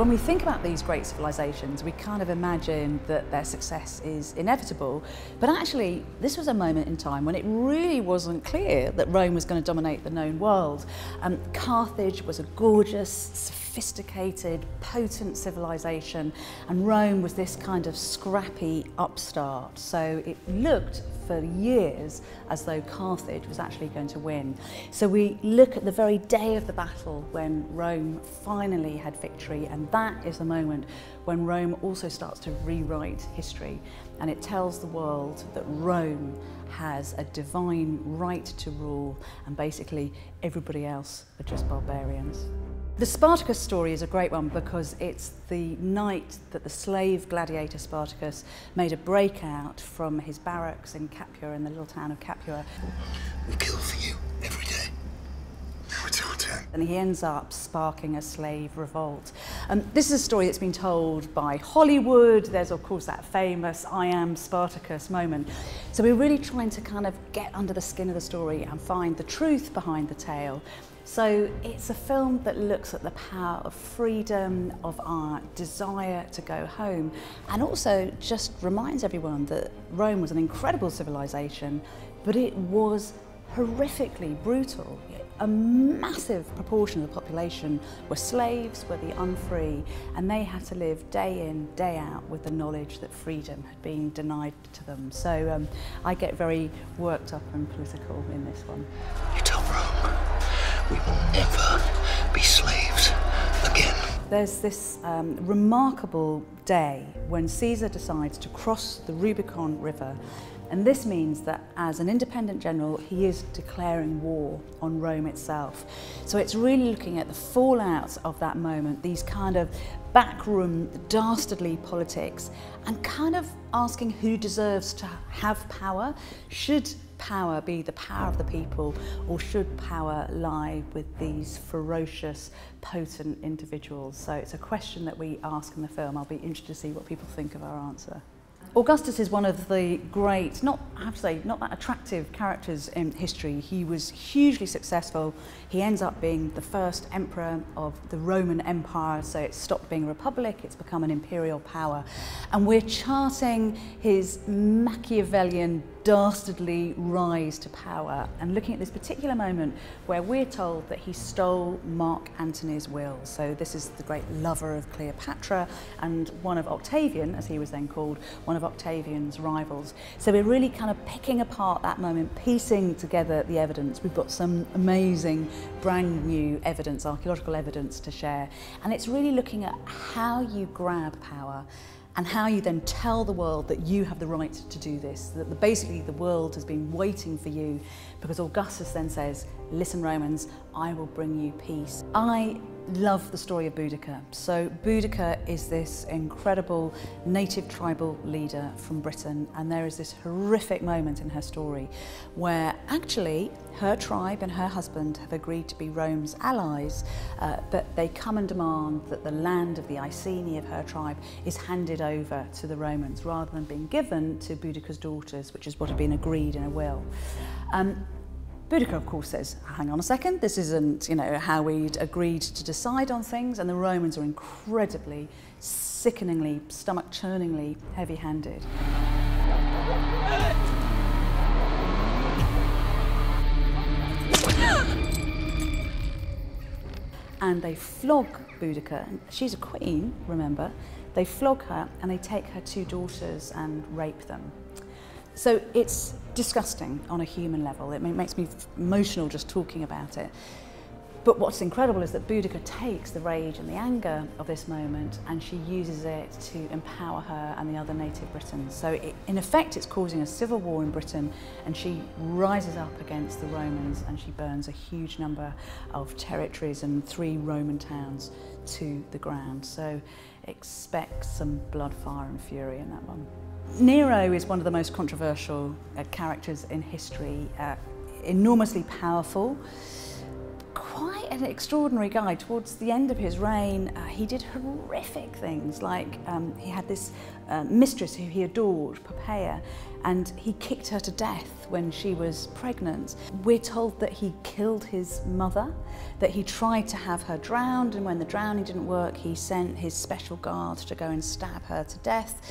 When we think about these great civilizations, we kind of imagine that their success is inevitable, but actually this was a moment in time when it really wasn't clear that Rome was going to dominate the known world. Carthage was a gorgeous, sophisticated, potent civilization, and Rome was this kind of scrappy upstart. So it looked for years as though Carthage was actually going to win. So we look at the very day of the battle when Rome finally had victory, and that is the moment when Rome also starts to rewrite history, and it tells the world that Rome has a divine right to rule, and basically everybody else are just barbarians. The Spartacus story is a great one because it's the night that the slave gladiator Spartacus made a breakout from his barracks in Capua, in the little town of Capua. We kill for you every day. Now it's our turn. And he ends up sparking a slave revolt. This is a story that's been told by Hollywood. There's of course that famous I am Spartacus moment. So we're really trying to kind of get under the skin of the story and find the truth behind the tale. So it's a film that looks at the power of freedom, of our desire to go home, and also just reminds everyone that Rome was an incredible civilization, but it was horrifically brutal. A massive proportion of the population were slaves, were the unfree, and they had to live day in, day out with the knowledge that freedom had been denied to them. So I get very worked up and political in this one. You tell Rome we will never be slaves again. There's this remarkable day when Caesar decides to cross the Rubicon River, and this means that as an independent general he is declaring war on Rome itself. So it's really looking at the fallout of that moment, these kind of backroom dastardly politics, and kind of asking who deserves to have power. Should power be the power of the people, or should power lie with these ferocious, potent individuals? So it's a question that we ask in the film. I'll be interested to see what people think of our answer. Augustus is one of the great, I have to say, not that attractive characters in history. He was hugely successful. He ends up being the first emperor of the Roman Empire, so it stopped being a republic, it's become an imperial power. And we're charting his Machiavellian, dastardly rise to power, and looking at this particular moment where we're told that he stole Mark Antony's will. So this is the great lover of Cleopatra and one of Octavian, as he was then called, one of Octavian's rivals. So we're really kind of picking apart that moment, piecing together the evidence. We've got some amazing brand new evidence, archaeological evidence to share, and it's really looking at how you grab power and how you then tell the world that you have the right to do this, that basically the world has been waiting for you, because Augustus then says, listen Romans, I will bring you peace. I love the story of Boudica. So Boudica is this incredible native tribal leader from Britain, and there is this horrific moment in her story where actually her tribe and her husband have agreed to be Rome's allies, but they come and demand that the land of the Iceni of her tribe is handed over to the Romans rather than being given to Boudica's daughters, which is what had been agreed in a will. Boudica, of course, says, hang on a second, this isn't, how we'd agreed to decide on things, and the Romans are incredibly, sickeningly, stomach-churningly heavy-handed. And they flog Boudica. She's a queen, remember. They flog her and they take her two daughters and rape them. So it's disgusting on a human level. It makes me emotional just talking about it. But what's incredible is that Boudica takes the rage and the anger of this moment and she uses it to empower her and the other native Britons. So in effect it's causing a civil war in Britain, and she rises up against the Romans and she burns a huge number of territories and 3 Roman towns to the ground. So expect some blood, fire and fury in that one. Nero is one of the most controversial characters in history, enormously powerful, quite an extraordinary guy. Towards the end of his reign, he did horrific things, like he had this mistress who he adored, Poppaea, and he kicked her to death when she was pregnant. We're told that he killed his mother, that he tried to have her drowned, and when the drowning didn't work, he sent his special guard to go and stab her to death.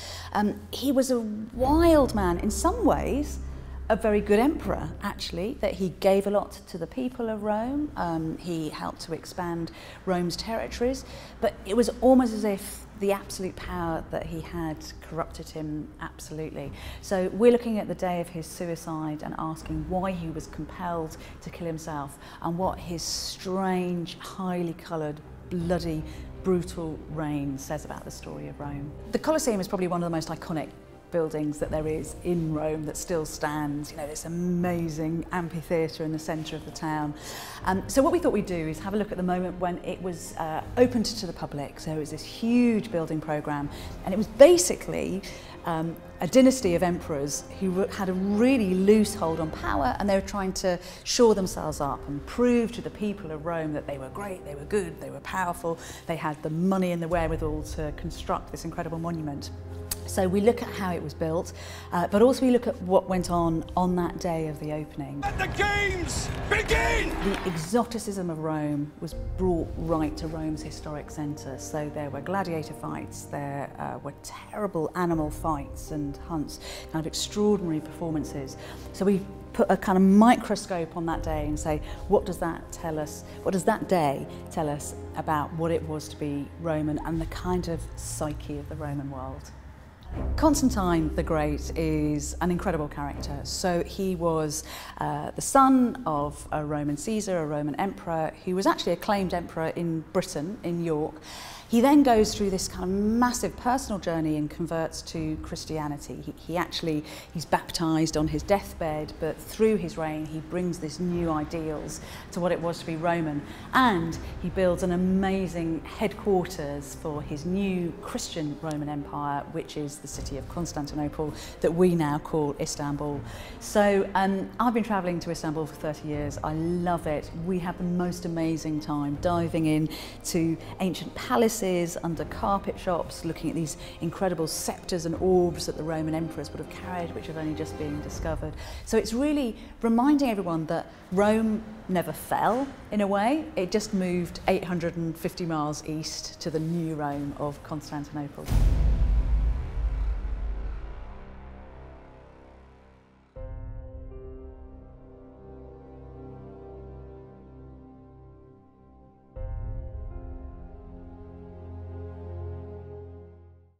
He was a wild man. In some ways, a very good emperor, actually, that he gave a lot to the people of Rome. He helped to expand Rome's territories, but it was almost as if the absolute power that he had corrupted him absolutely. So we're looking at the day of his suicide and asking why he was compelled to kill himself and what his strange, highly coloured, bloody, brutal reign says about the story of Rome. The Colosseum is probably one of the most iconic buildings that there is in Rome that still stands. You know, this amazing amphitheatre in the centre of the town. So what we thought we'd do is have a look at the moment when it was opened to the public. So it was this huge building programme, and it was basically a dynasty of emperors who had a really loose hold on power, and they were trying to shore themselves up and prove to the people of Rome that they were great, they were good, they were powerful, they had the money and the wherewithal to construct this incredible monument. So we look at how it was built, but also we look at what went on that day of the opening. Let the games begin! The exoticism of Rome was brought right to Rome's historic centre. So there were gladiator fights, there were terrible animal fights and hunts, kind of extraordinary performances. So we put a kind of microscope on that day and say, what does that tell us? What does that day tell us about what it was to be Roman and the kind of psyche of the Roman world? Constantine the Great is an incredible character. So he was the son of a Roman Caesar, a Roman emperor, who was actually acclaimed emperor in Britain, in York. He then goes through this kind of massive personal journey and converts to Christianity. He's baptized on his deathbed, but through his reign he brings this new ideals to what it was to be Roman, and he builds an amazing headquarters for his new Christian Roman Empire, which is the city of Constantinople that we now call Istanbul. So I've been travelling to Istanbul for 30 years. I love it. We have the most amazing time diving in to ancient palaces, under carpet shops, looking at these incredible sceptres and orbs that the Roman emperors would have carried, which have only just been discovered. So it's really reminding everyone that Rome never fell, in a way. It just moved 850 miles east to the new Rome of Constantinople.